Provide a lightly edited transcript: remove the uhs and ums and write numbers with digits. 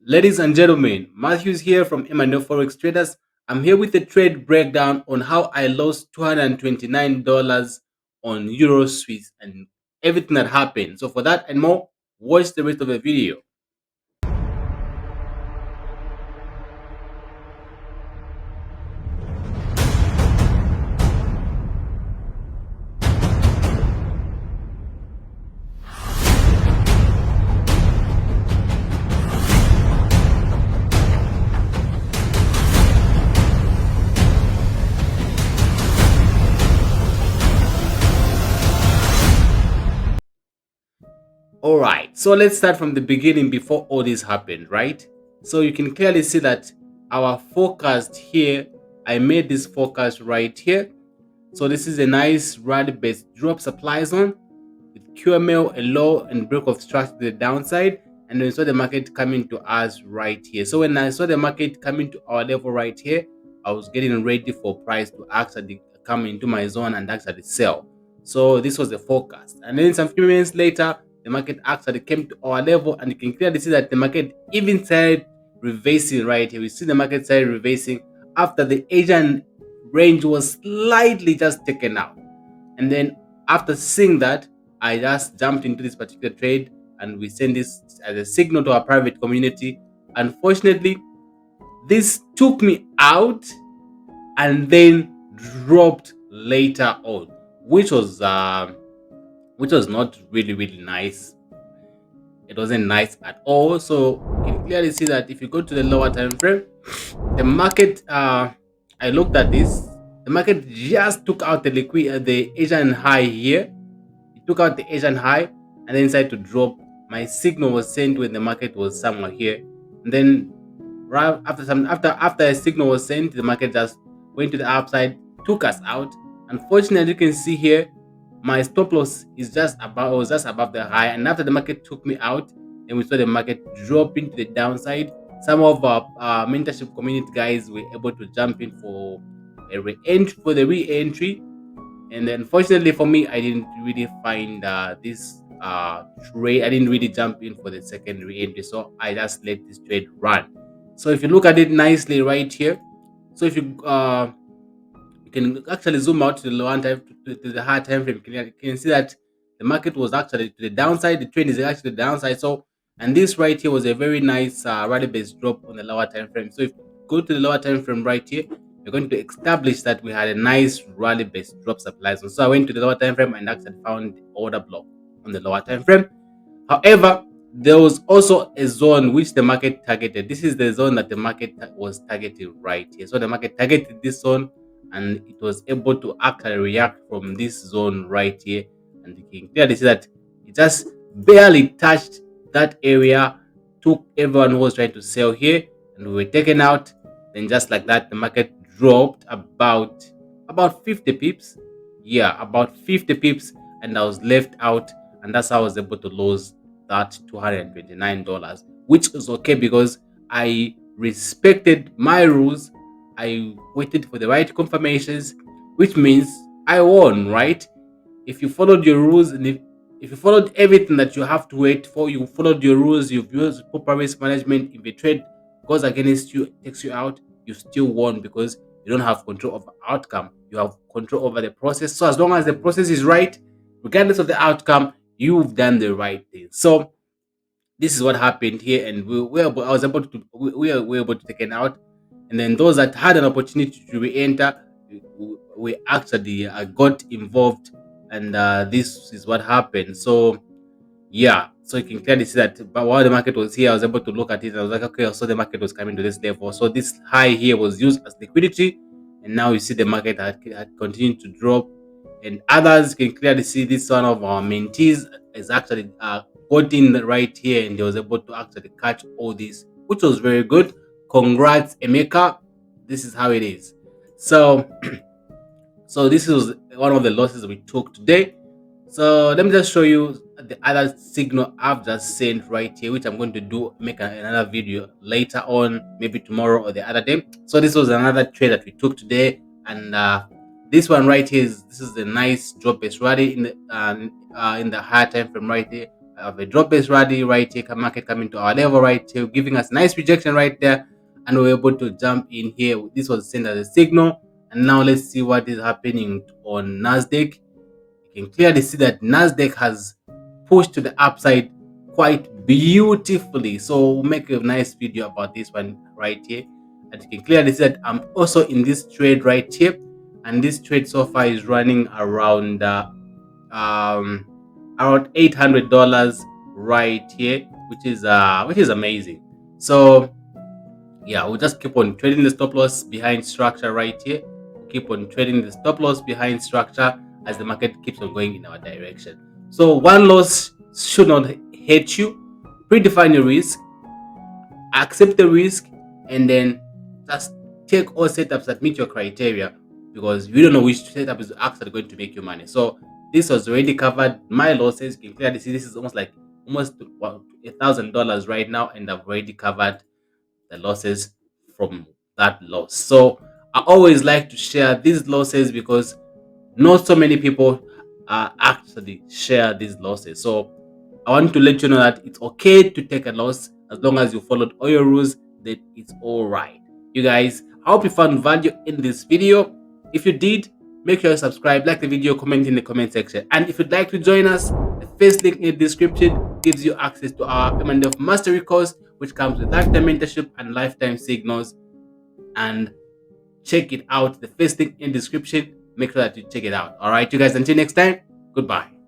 Ladies and gentlemen, Matthews here from FOREX Traders. I'm here with a trade breakdown on how I lost $229 on Euro Swiss and everything that happened. So for that and more, watch the rest of the video. All right, so let's start from the beginning before all this happened, right? So you can clearly see that our forecast here, I made this forecast right here. So this is a nice rally based drop supply zone with QML, a low and break of structure to the downside, and then we saw the market coming to us right here. So when I saw the market coming to our level right here, I was getting ready for price to actually come into my zone and actually sell. So this was the forecast, and then some few minutes later the market actually came to our level, and you can clearly see that the market even started reversing right here. We see the market started reversing after the Asian range was slightly just taken out, and then after seeing that, I just jumped into this particular trade, and we send this as a signal to our private community. Unfortunately, this took me out and then dropped later on, which was not really nice. It wasn't nice at all. So you can clearly see that if you go to the lower time frame, the market, I looked at this, the market just took out the Asian high here. It took out the Asian high and then decided to drop. My signal was sent when the market was somewhere here, and then right after a signal was sent, the market just went to the upside, took us out. Unfortunately, you can see here my stop loss is just above was just above the high, and after the market took me out, then we saw the market drop into the downside. Some of our mentorship community guys were able to jump in for the re-entry, and then unfortunately for me, I didn't really find this trade. I didn't really jump in for the second re-entry, so I just let this trade run. So if you look at it nicely right here, so if you can actually zoom out to the lower time to the high time frame, you can see that the market was actually to the downside. The trend is actually the downside. So, and this right here was a very nice rally based drop on the lower time frame. So if you go to the lower time frame right here, you're going to establish that we had a nice rally based drop supply zone. So I went to the lower time frame and actually found the order block on the lower time frame. However, there was also a zone which the market targeted. This is the zone that the market was targeting right here. So the market targeted this zone, and it was able to actually react from this zone right here. And you can clearly see that it just barely touched that area, took everyone who was trying to sell here, and we were taken out. Then just like that, the market dropped about 50 pips. Yeah, about 50 pips, and I was left out, and that's how I was able to lose that $229, which is okay because I respected my rules. I waited for the right confirmations, which means I won, right? If you followed your rules, and if you followed everything that you have to wait for, you followed your rules, you've used proper risk management. If a trade goes against you, takes you out, you still won because you don't have control of the outcome. You have control over the process. So as long as the process is right, regardless of the outcome, you've done the right thing. So this is what happened here, and I was able to we were able to take it out, and then those that had an opportunity to re-enter, we actually got involved, and this is what happened. So yeah, so you can clearly see that. But while the market was here, I was able to look at it. I was like, okay, so the market was coming to this level. So this high here was used as liquidity, and now you see the market had continued to drop. And others can clearly see this one of our mentees is actually got in right here, and they was able to actually catch all this, which was very good. Congrats, Emeka. This is how it is. So so this is one of the losses we took today. So let me just show you the other signal I've just sent right here, which I'm going to make another video later on, maybe tomorrow or the other day. So this was another trade that we took today, and this one right here is the nice drop based rally in the higher time frame right here. of a drop based rally right here, market coming to our level right here, giving us nice rejection right there, and we're able to jump in here. This was sent as a signal, and now let's see what is happening on Nasdaq. You can clearly see that Nasdaq has pushed to the upside quite beautifully. So we'll make a nice video about this one right here. And you can clearly see that I'm also in this trade right here, and this trade so far is running around around $800 right here, which is amazing. So yeah, we'll just keep on trading the stop loss behind structure right here. Keep on trading the stop loss behind structure as the market keeps on going in our direction. So one loss should not hurt you. Predefine your risk, accept the risk, and then just take all setups that meet your criteria, because you don't know which setup is actually going to make you money. So this was already covered my losses. You can clearly see this is almost $1,000 right now, and I've already covered the losses from that loss. So I always like to share these losses because not so many people actually share these losses. So I want to let you know that it's okay to take a loss as long as you followed all your rules. That it's all right. You guys, I hope you found value in this video. If you did, make sure you subscribe, like the video, comment in the comment section. And if you'd like to join us, the first link in the description gives you access to our M&F Mastery course, which comes with lifetime mentorship and lifetime signals. And check it out. The first link in the description. Make sure that you check it out. All right, you guys, until next time, goodbye.